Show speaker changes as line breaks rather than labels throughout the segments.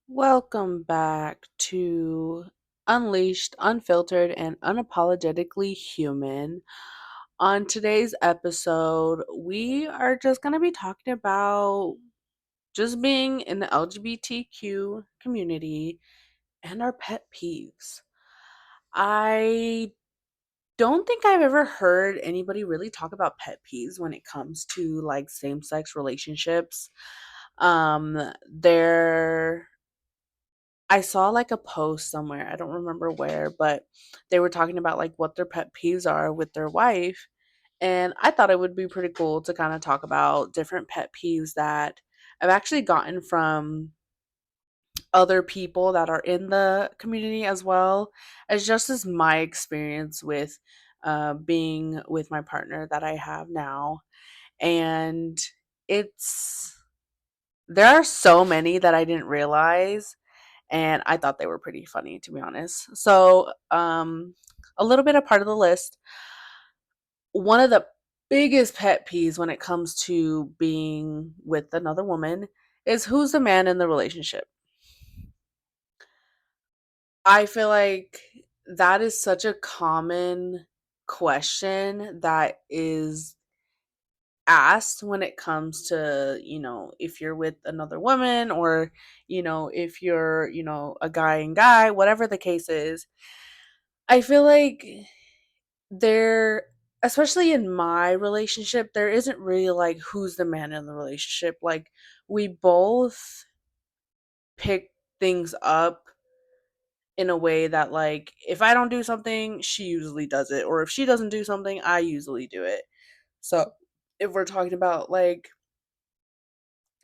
Welcome back to Unleashed, Unfiltered, and Unapologetically Human. On today's episode, we are just going to be talking about just being in the LGBTQ community and our pet peeves. I don't think I've ever heard anybody really talk about pet peeves when it comes to like same sex relationships. There I saw like a post somewhere, I don't remember where, but they were talking about like what their pet peeves are with their wife. And I thought it would be pretty cool to kind of talk about different pet peeves that I've actually gotten from other people that are in the community as well as just as my experience with being with my partner that I have now. And it's, there are so many that I didn't realize and I thought they were pretty funny to be honest. So, a little bit of part of the list. One of the biggest pet peeves when it comes to being with another woman is who's the man in the relationship. I feel like that is such a common question that is asked when it comes to, if you're with another woman or, if you're, a guy and guy, whatever the case is. I feel like there, especially in my relationship, there isn't really like who's the man in the relationship. Like we both pick things up in a way that like if I don't do something, she usually does it, or if she doesn't do something, I usually do it. So if we're talking about like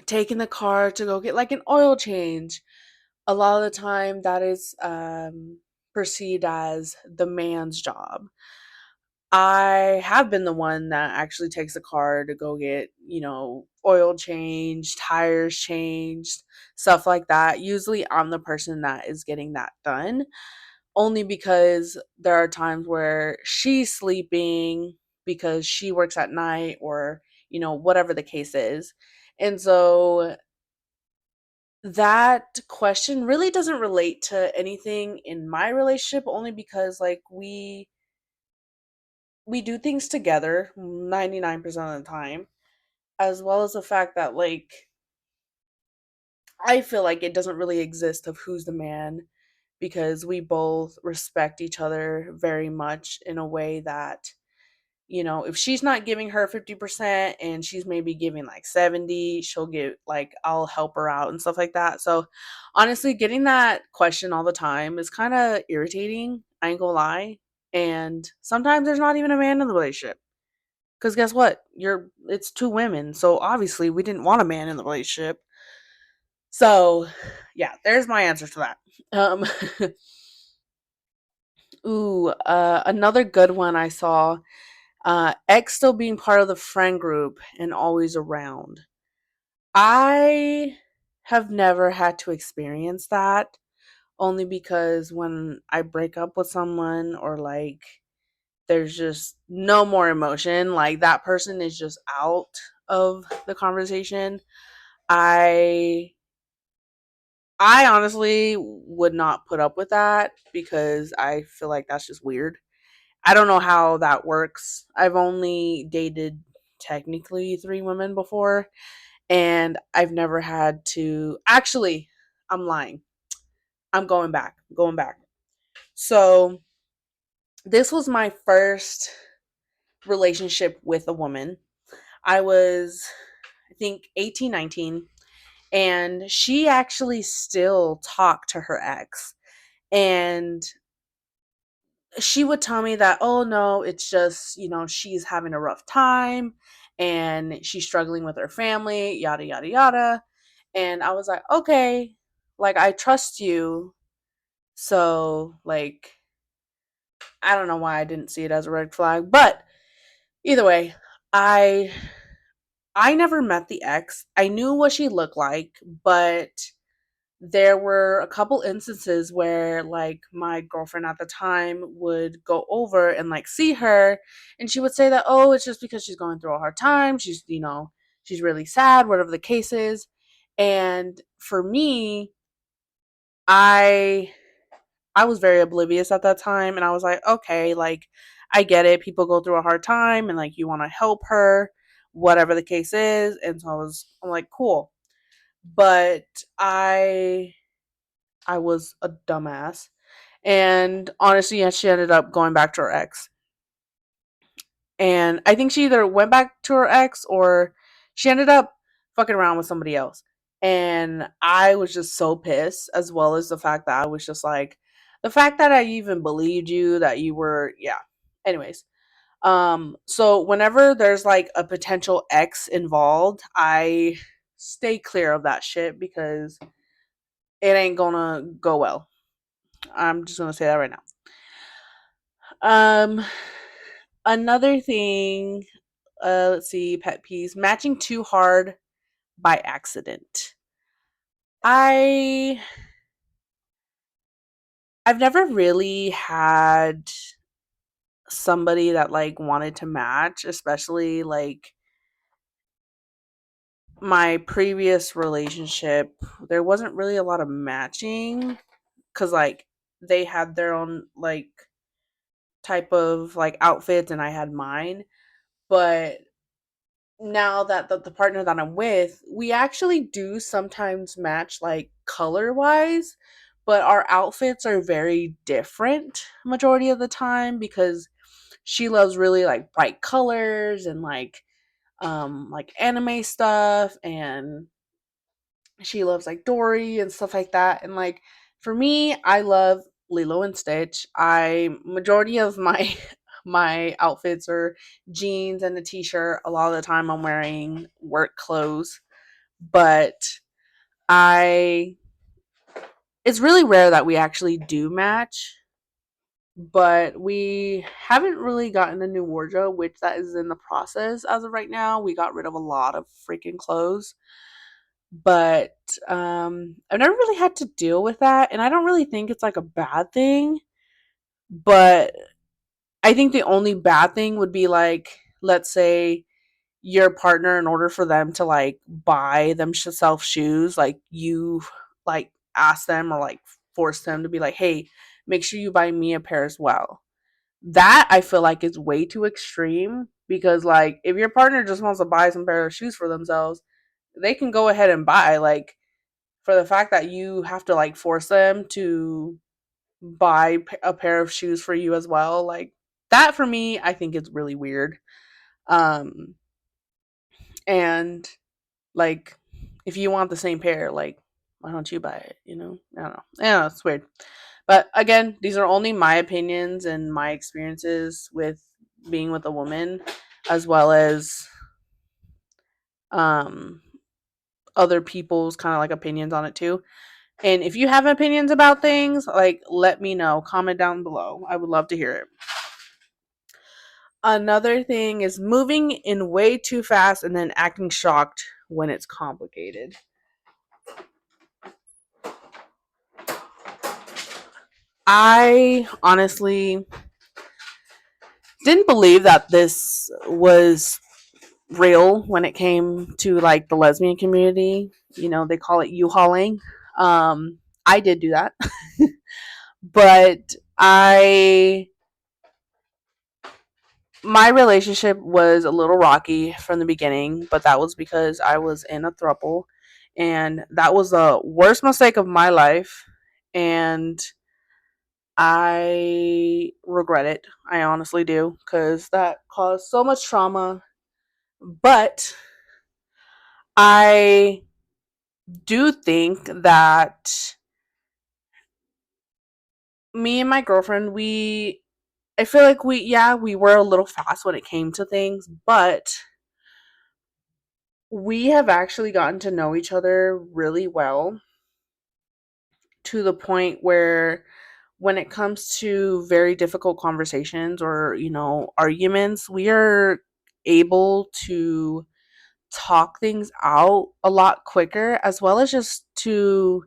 taking the car to go get like an oil change, a lot of the time that is perceived as the man's job. I have been the one that actually takes the car to go get, oil changed, tires changed, stuff like that. Usually I'm the person that is getting that done, only because there are times where she's sleeping because she works at night or, whatever the case is. And so that question really doesn't relate to anything in my relationship, only because like we do things together 99% of the time, as well as the fact that like I feel like it doesn't really exist of who's the man, because we both respect each other very much in a way that, if she's not giving her 50% and she's maybe giving like 70, she'll get like I'll help her out and stuff like that. So honestly, getting that question all the time is kind of irritating, I ain't gonna lie. And sometimes there's not even a man in the relationship. Because guess what? It's two women, so obviously we didn't want a man in the relationship. So, yeah, there's my answer to that. Um, another good one I saw. X still being part of the friend group and always around. I have never had to experience that, only because when I break up with someone or like there's just no more emotion, like that person is just out of the conversation. I I honestly would not put up with that because I feel like that's just weird. I don't know how that works. I've only dated technically 3 women before, and I've never had to, actually, I'm lying. I'm going back. Going back. So, this was my first relationship with a woman. I was, I think, 18, 19, and she actually still talked to her ex. And she would tell me that, oh no, it's just, she's having a rough time and she's struggling with her family, yada, yada, yada. And I was like, okay, like, I trust you. So, like, I don't know why I didn't see it as a red flag, but either way, I I never met the ex. I knew what she looked like, but there were a couple instances where like my girlfriend at the time would go over and like see her, and she would say that, oh, it's just because she's going through a hard time, she's really sad, whatever the case is. And for me, I I was very oblivious at that time, and I was like, okay, like I get it. People go through a hard time and like you want to help her, whatever the case is. And so I'm like, cool. But I was a dumbass. And honestly, yeah, she ended up going back to her ex. And I think she either went back to her ex or she ended up fucking around with somebody else. And I was just so pissed, as well as the fact that I was just like, the fact that I even believed you, that you were, yeah. Anyways, so whenever there's like a potential ex involved, I stay clear of that shit because it ain't gonna go well. I'm just gonna say that right now. Um, another thing, let's see, pet peeves: matching too hard by accident. I I've never really had somebody that like wanted to match, especially like my previous relationship. There wasn't really a lot of matching cuz like they had their own like type of like outfits and I had mine. But now that the partner that I'm with, we actually do sometimes match like color wise, but our outfits are very different majority of the time because she loves really like bright colors and like anime stuff, and she loves like Dory and stuff like that. And like for me, I love Lilo and Stitch. I majority of my my outfits are jeans and a t-shirt. A lot of the time I'm wearing work clothes, but I it's really rare that we actually do match, but we haven't really gotten a new wardrobe, which that is in the process as of right now. We got rid of a lot of freaking clothes. But I've never really had to deal with that, and I don't really think it's like a bad thing. But I think the only bad thing would be like, let's say your partner, in order for them to like buy themselves shoes, like you like ask them or like force them to be like, hey, make sure you buy me a pair as well. That I feel like is way too extreme because like if your partner just wants to buy some pair of shoes for themselves, they can go ahead and buy. Like for the fact that you have to like force them to buy a pair of shoes for you as well, like that for me I think is really weird. um and like if you want the same pair, like why don't you buy it, you know? I don't know, it's weird. But again, these are only my opinions and my experiences with being with a woman, as well as um other people's kind of like opinions on it too. And if you have opinions about things, like let me know. Comment down below. I would love to hear it. Another thing is moving in way too fast and then acting shocked when it's complicated. I honestly didn't believe that this was real when it came to like the lesbian community. You know, they call it U-hauling. I did do that. But I my relationship was a little rocky from the beginning, but that was because I was in a throuple, and that was the worst mistake of my life, and I regret it. I honestly do, because that caused so much trauma. But I do think that me and my girlfriend, I feel like we were a little fast when it came to things, but we have actually gotten to know each other really well, to the point where when it comes to very difficult conversations or, arguments, we are able to talk things out a lot quicker, as well as just to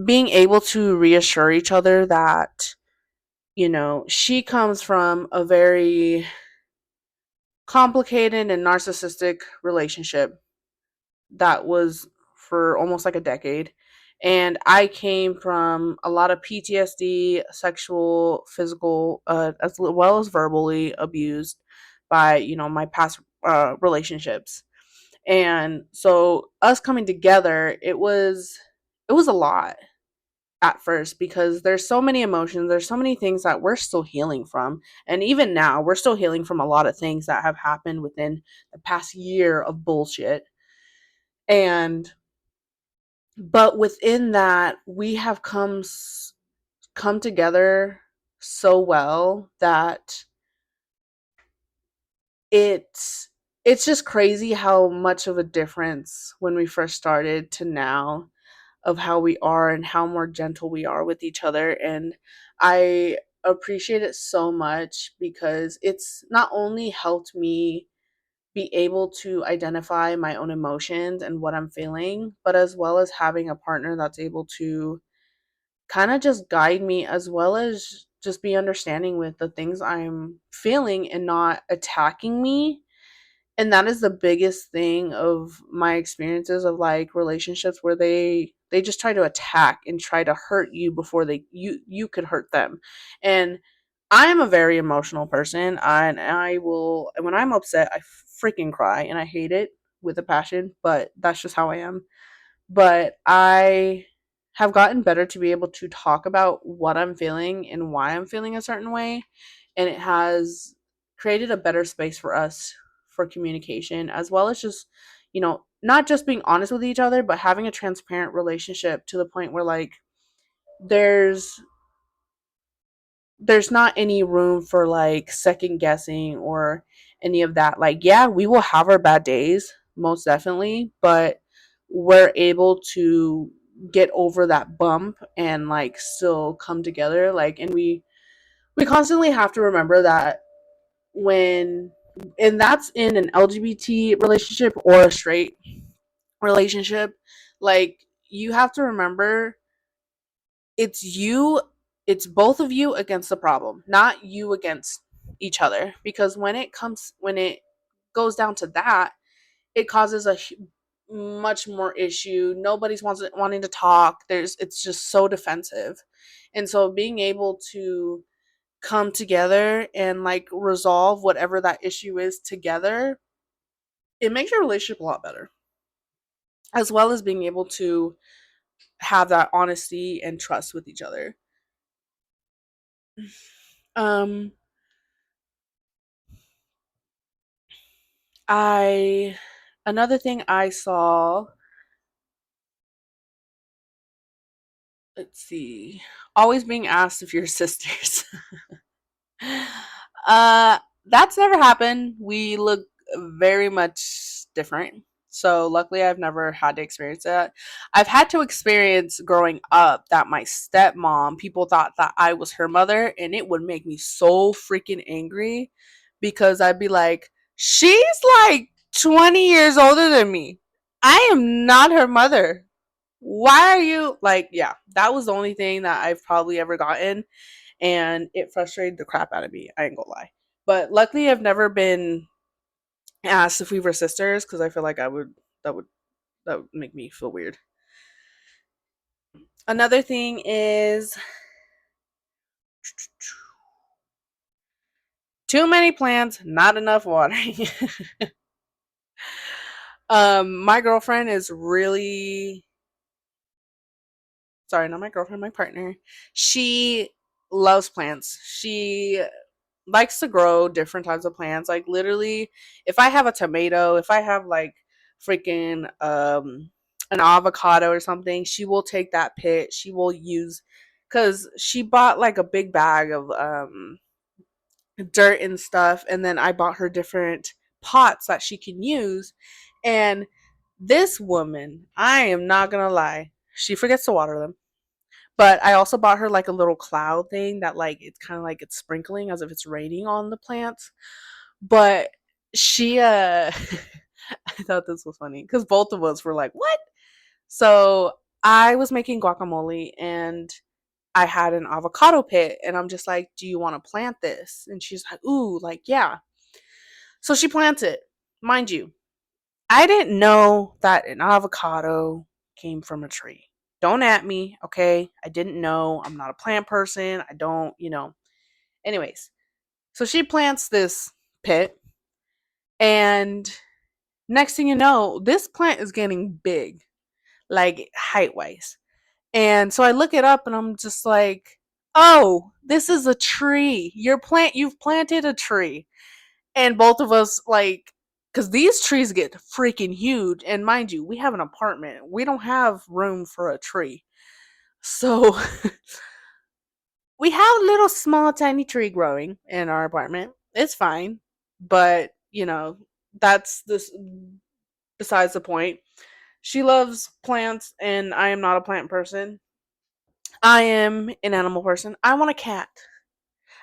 being able to reassure each other that, she comes from a very complicated and narcissistic relationship that was for almost like a decade. And I came from a lot of PTSD, sexual, physical, as well as verbally abused by, my past relationships. And so us coming together, it was a lot at first because there's so many emotions, there's so many things that we're still healing from. And even now, we're still healing from a lot of things that have happened within the past year of bullshit. And but within that, we have come together so well that it's it's just crazy how much of a difference when we first started to now of how we are and how more gentle we are with each other. And I appreciate it so much because it's not only helped me be able to identify my own emotions and what I'm feeling, but as well as having a partner that's able to kind of just guide me as well as just be understanding with the things I'm feeling and not attacking me. And that is the biggest thing of my experiences of like relationships where they just try to attack and try to hurt you before you could hurt them. And I am a very emotional person, and I will, when I'm upset, I freaking cry and I hate it with a passion, but that's just how I am. But I have gotten better to be able to talk about what I'm feeling and why I'm feeling a certain way. And it has created a better space for us for communication, as well as just, not just being honest with each other, but having a transparent relationship to the point where, like, there's there's not any room for like second guessing or any of that. Like, yeah, we will have our bad days, most definitely, but we're able to get over that bump and like still come together. Like, and we constantly have to remember that when and that's in an LGBT relationship or a straight relationship, like you have to remember it's you, it's both of you against the problem, not you against each other. Because when it goes down to that, it causes much more issue. Nobody's wanting to talk. It's just so defensive. And so being able to come together and like resolve whatever that issue is together, it makes your relationship a lot better, as well as being able to have that honesty and trust with each other. um I Another thing I saw, let's see, always being asked if you're sisters. uh that's never happened. We look very much different. So luckily I've never had to experience that. I've had to experience growing up that my stepmom, people thought that I was her mother, and it would make me so freaking angry because I'd be like, she's like 20 years older than me. I am not her mother. Why are you like, yeah, that was the only thing that I've probably ever gotten, and it frustrated the crap out of me. I ain't gonna lie. But luckily, I've never been asked if we were sisters because I feel like that would that would make me feel weird. Another thing is too many plants, not enough watering. My girlfriend is really, sorry, not my girlfriend, my partner. She loves plants. She likes to grow different types of plants. Like literally, if I have a tomato, if I have like freaking an avocado or something, she will take that pit. She will use, cuz she bought like a big bag of dirt and stuff, and then I bought her different pots that she can use. And this woman, I am not going to lie, she forgets to water them. But I also bought her like a little cloud thing that like it's kind of like it's sprinkling as if it's raining on the plants. But she I thought this was funny cuz both of us were like, "What?" So, I was making guacamole and I had an avocado pit and I'm just like, "Do you want to plant this?" And she's like, "Ooh, like yeah." So she plants it. Mind you, I didn't know that an avocado came from a tree. Don't at me, okay? I didn't know. I'm not a plant person. I don't, Anyways, so she plants this pit, and next thing you know, this plant is getting big, like height wise. And so I look it up and I'm just like, oh, this is a tree. You've planted a tree. And both of us, like, because these trees get freaking huge. And mind you, we have an apartment. We don't have room for a tree. So we have a little small tiny tree growing in our apartment. It's fine. But, that's this besides the point. She loves plants and I am not a plant person. I am an animal person. I want a cat.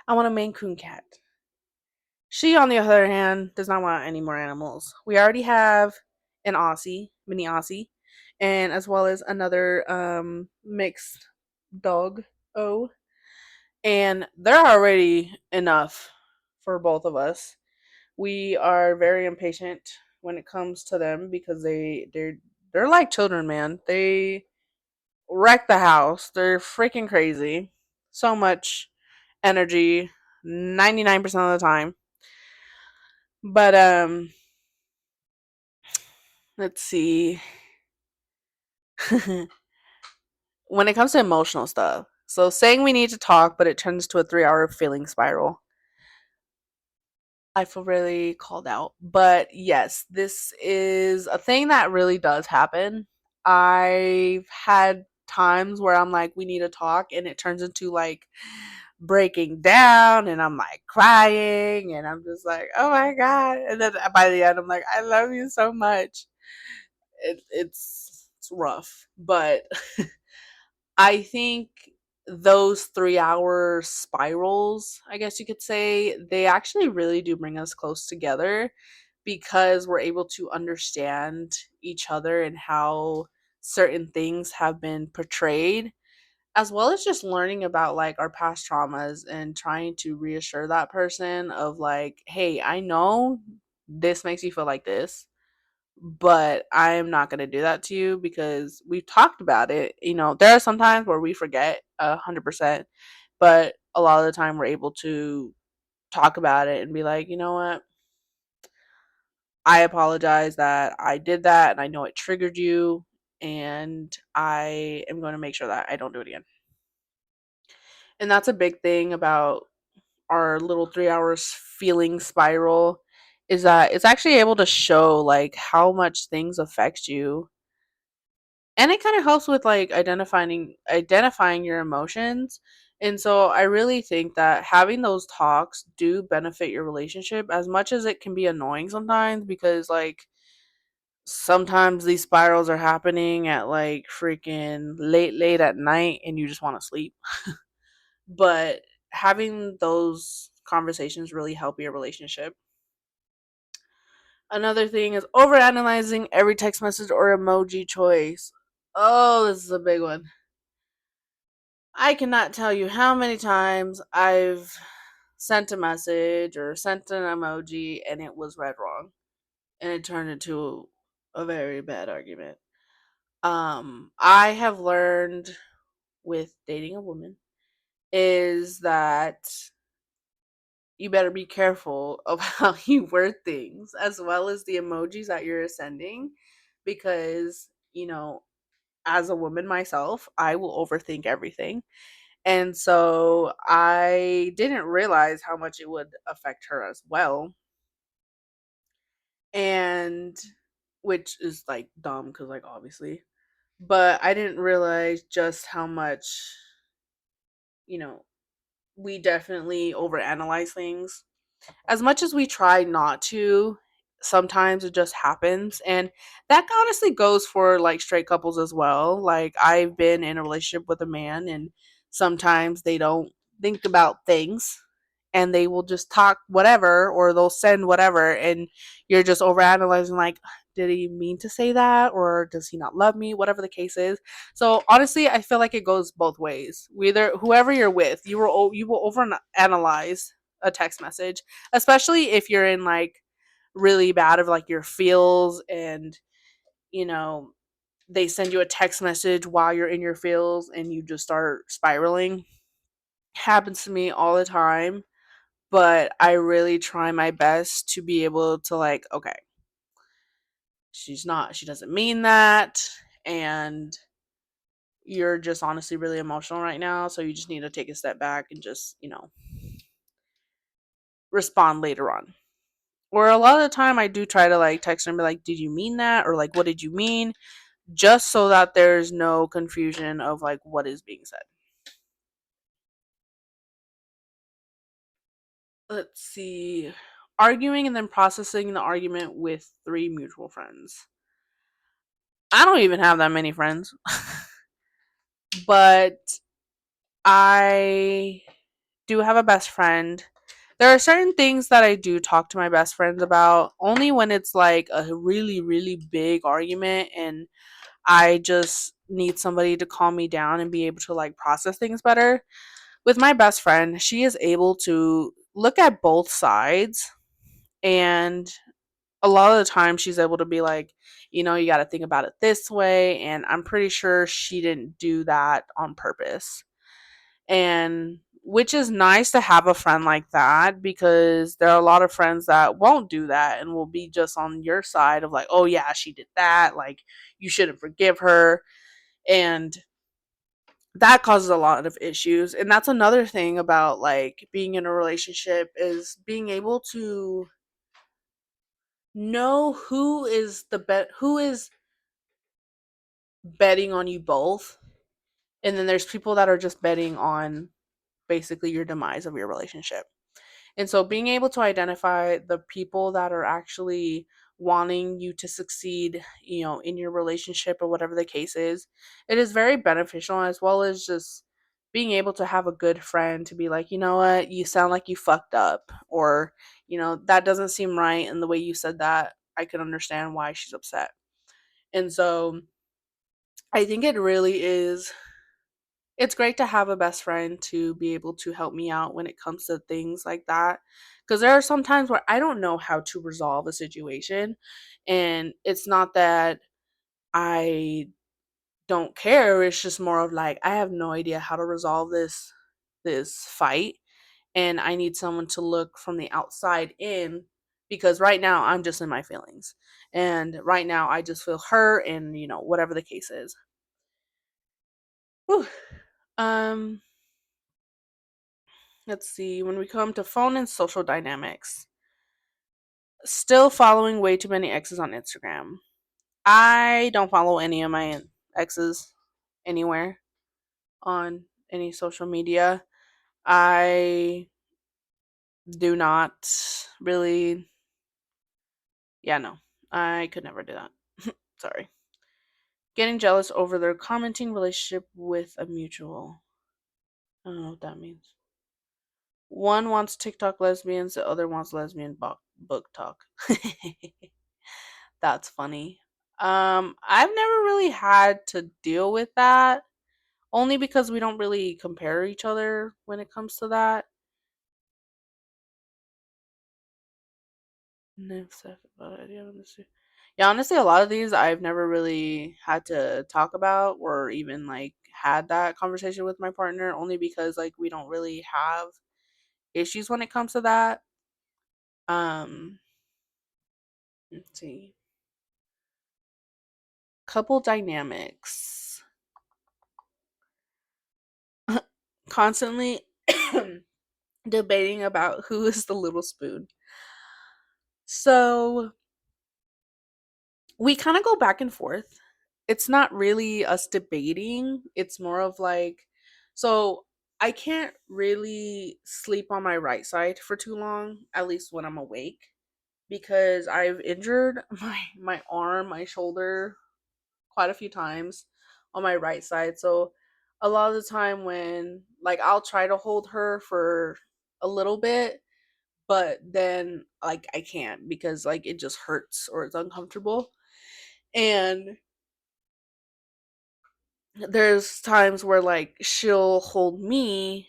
I want a Maine Coon cat. She, on the other hand, does not want any more animals. We already have an Aussie, mini Aussie, and as well as another mixed dog. Oh, and they're already enough for both of us. We are very impatient when it comes to them because they're like children, man. They wreck the house. They're freaking crazy. So much energy 99% of the time. But let's see. When it comes to emotional stuff. So saying we need to talk but it turns to a 3-hour feeling spiral. I feel really called out. But yes, this is a thing that really does happen. I've had times where I'm like, we need to talk, and it turns into like breaking down, and I'm like crying, and I'm just like, oh my God. And then by the end, I'm like, I love you so much. It's rough. But I think those 3-hour spirals, I guess you could say, they actually really do bring us close together because we're able to understand each other and how certain things have been portrayed, as well as just learning about like our past traumas and trying to reassure that person of like, hey, I know this makes you feel like this, but I'm not going to do that to you because we've talked about it. There are some times where we forget 100%, but a lot of the time we're able to talk about it and be like, you know what? I apologize that I did that and I know it triggered you, and I am going to make sure that I don't do it again. And that's a big thing about our little 3 hours feeling spiral, is that it's actually able to show like how much things affect you, and it kind of helps with like identifying your emotions. And so I really think that having those talks do benefit your relationship as much as it can be annoying sometimes, because like sometimes these spirals are happening at like freaking late at night and you just want to sleep. But having those conversations really help your relationship. Another thing is overanalyzing every text message or emoji choice. Oh, this is a big one. I cannot tell you how many times I've sent a message or sent an emoji and it was read wrong and it turned into a very bad argument. I have learned with dating a woman is that you better be careful of how you word things as well as the emojis that you're sending, because, as a woman myself, I will overthink everything. And so I didn't realize how much it would affect her as well. And which is like dumb because, like, obviously, but I didn't realize just how much, you know, we definitely overanalyze things. As much as we try not to, sometimes it just happens. And that honestly goes for like straight couples as well. Like, I've been in a relationship with a man, and sometimes they don't think about things and they will just talk whatever, or they'll send whatever, and you're just overanalyzing like, did he mean to say that, or does he not love me, whatever the case is. So honestly, I feel like it goes both ways. Either whoever you're with, you will overanalyze a text message, especially if you're in like really bad of like your feels, and you know they send you a text message while you're in your feels and you just start spiraling. Happens to me all the time, but I really try my best to be able to, like, okay, she doesn't mean that, and you're just honestly really emotional right now, so you just need to take a step back and just, respond later on. Or a lot of the time I do try to like text her and be like, did you mean that? Or like, what did you mean? Just so that there's no confusion of like what is being said. Let's see. Arguing and then processing the argument with three mutual friends. I don't even have that many friends, but I do have a best friend. There are certain things that I do talk to my best friends about only when it's like a really, really big argument and I just need somebody to calm me down and be able to like process things better. With my best friend, she is able to look at both sides, and a lot of the time she's able to be like, you got to think about it this way, and I'm pretty sure she didn't do that on purpose. And which is nice to have a friend like that, because there are a lot of friends that won't do that and will be just on your side of like, oh yeah, she did that, like you shouldn't forgive her. And that causes a lot of issues. And that's another thing about like being in a relationship, is being able to know who is betting on you both, and then there's people that are just betting on basically your demise of your relationship. And so being able to identify the people that are actually wanting you to succeed, in your relationship or whatever the case is, it is very beneficial, as well as just being able to have a good friend to be like, you know what, you sound like you fucked up, or, that doesn't seem right. And the way you said that, I can understand why she's upset. And so I think it really is, it's great to have a best friend to be able to help me out when it comes to things like that. Because there are some times where I don't know how to resolve a situation. And it's not that I don't care. It's just more of like, I have no idea how to resolve this fight. And I need someone to look from the outside in, because right now I'm just in my feelings. And right now I just feel hurt, and whatever the case is. Whew. Um Let's see. When we come to phone and social dynamics, still following way too many exes on Instagram. I don't follow any of my exes anywhere on any social media. I do not really. Yeah, no. I could never do that. Sorry. Getting jealous over their commenting relationship with a mutual. I don't know what that means. One wants TikTok lesbians, the other wants lesbian book talk. That's funny. I've never really had to deal with that, only because we don't really compare each other when it comes to that. No stuff about it. Yeah, honestly, a lot of these I've never really had to talk about or even like had that conversation with my partner, only because like we don't really have issues when it comes to that. Um, let's see. Couple dynamics. Constantly debating about who is the little spoon. So we kind of go back and forth. It's not really us debating, it's more of like, so I can't really sleep on my right side for too long, at least when I'm awake, because I've injured my arm, my shoulder quite a few times on my right side. So a lot of the time when like I'll try to hold her for a little bit, but then like I can't, because like it just hurts or it's uncomfortable. And there's times where like she'll hold me,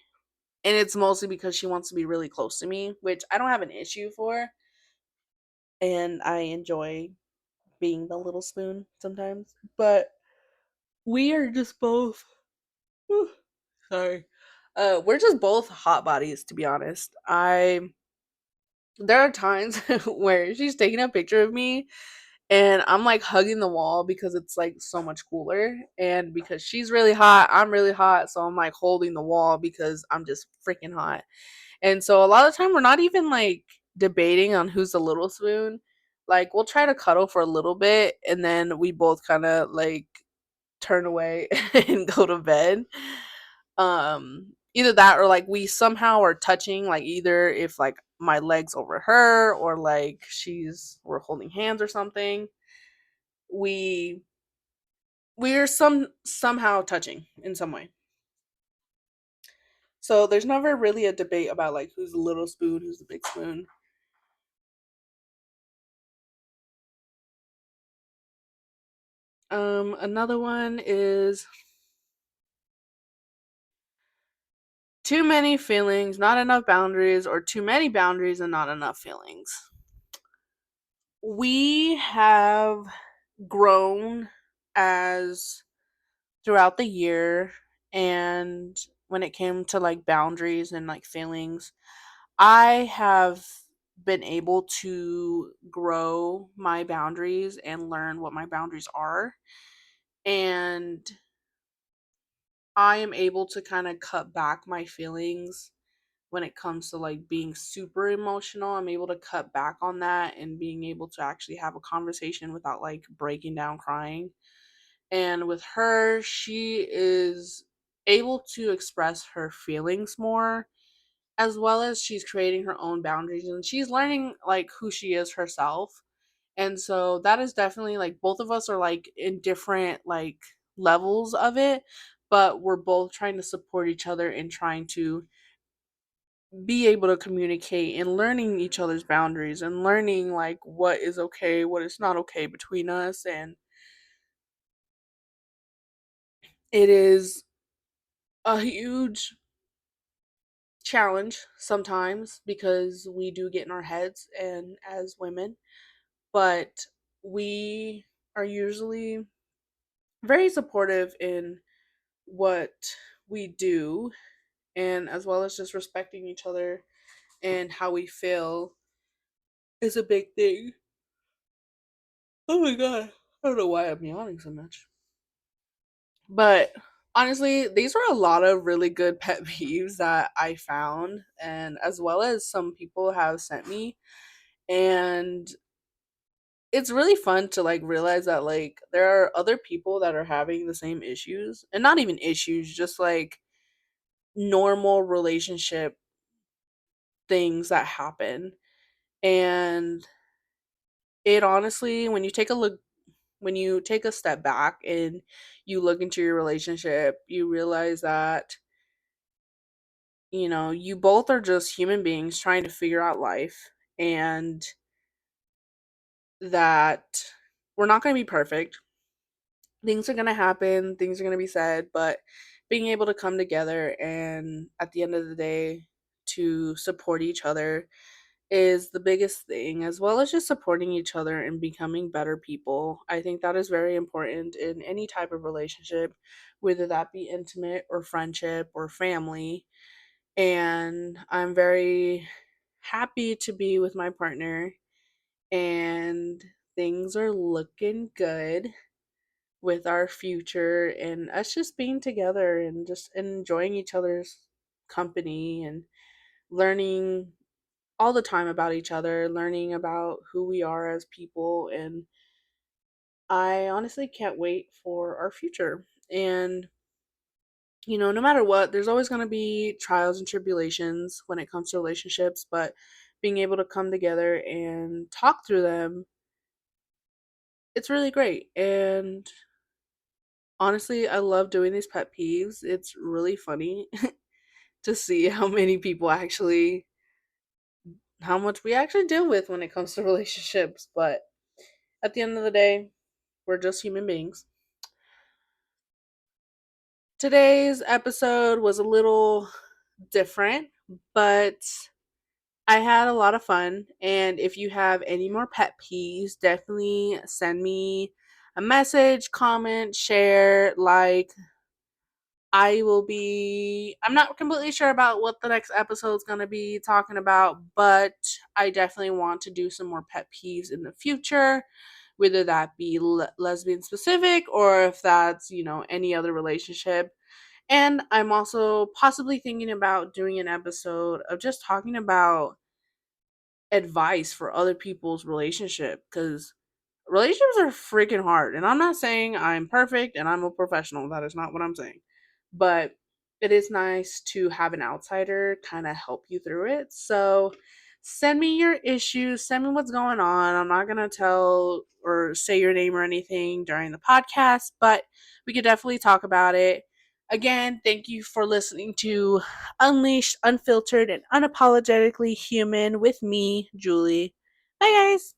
and it's mostly because she wants to be really close to me, which I don't have an issue for, and I enjoy being the little spoon sometimes. But We are just both whew, sorry. We're just both hot bodies, to be honest. I There are times where she's taking a picture of me and I'm like hugging the wall because it's like so much cooler. And because she's really hot, I'm really hot. So I'm like holding the wall because I'm just freaking hot. And so a lot of time we're not even like debating on who's the little spoon. Like we'll try to cuddle for a little bit and then we both kind of like turn away and go to bed. Either that or like we somehow are touching, like either if like my legs over her or like we're holding hands or something. We we're somehow touching in some way. So there's never really a debate about like who's the little spoon, who's the big spoon. Another one is too many feelings, not enough boundaries, or too many boundaries and not enough feelings. We have grown as throughout the year, and when it came to like boundaries and like feelings, I have been able to grow my boundaries and learn what my boundaries are, and I am able to kind of cut back my feelings when it comes to like being super emotional. I'm able to cut back on that and being able to actually have a conversation without like breaking down crying. And with her, she is able to express her feelings more, as well as she's creating her own boundaries and she's learning like who she is herself. And so that is definitely like both of us are like in different like levels of it, but we're both trying to support each other and trying to be able to communicate and learning each other's boundaries and learning like what is okay, what is not okay between us. And it is a huge challenge sometimes because we do get in our heads and as women, but we are usually very supportive in what we do, and as well as just respecting each other and how we feel is a big thing. Oh my god, I don't know why I'm yawning so much. But honestly, these were a lot of really good pet peeves that I found, and as well as some people have sent me. And it's really fun to like realize that like there are other people that are having the same issues, and not even issues, just like normal relationship things that happen. And it honestly, when you take a step back and you look into your relationship, you realize that you both are just human beings trying to figure out life, and that we're not going to be perfect. Things are going to happen, things are going to be said, but being able to come together and at the end of the day to support each other is the biggest thing, as well as just supporting each other and becoming better people. I think that is very important in any type of relationship, whether that be intimate or friendship or family. And I'm very happy to be with my partner, and things are looking good with our future and us just being together and just enjoying each other's company and learning all the time about each other, learning about who we are as people. And I honestly can't wait for our future. And, no matter what, there's always going to be trials and tribulations when it comes to relationships, but being able to come together and talk through them, it's really great. And honestly, I love doing these pet peeves. It's really funny to see how much we actually deal with when it comes to relationships. But at the end of the day, we're just human beings. Today's episode was a little different, but I had a lot of fun. And if you have any more pet peeves, definitely send me a message, comment, share, like. I'm not completely sure about what the next episode's going to be talking about, but I definitely want to do some more pet peeves in the future, whether that be lesbian specific or if that's, any other relationship. And I'm also possibly thinking about doing an episode of just talking about advice for other people's relationship, because relationships are freaking hard. And I'm not saying I'm perfect and I'm a professional. That is not what I'm saying. But it is nice to have an outsider kind of help you through it. So send me your issues, send me what's going on. I'm not going to tell or say your name or anything during the podcast, but we could definitely talk about it. Again, thank you for listening to Unleashed, Unfiltered, and Unapologetically Human with me, Julie. Bye, guys.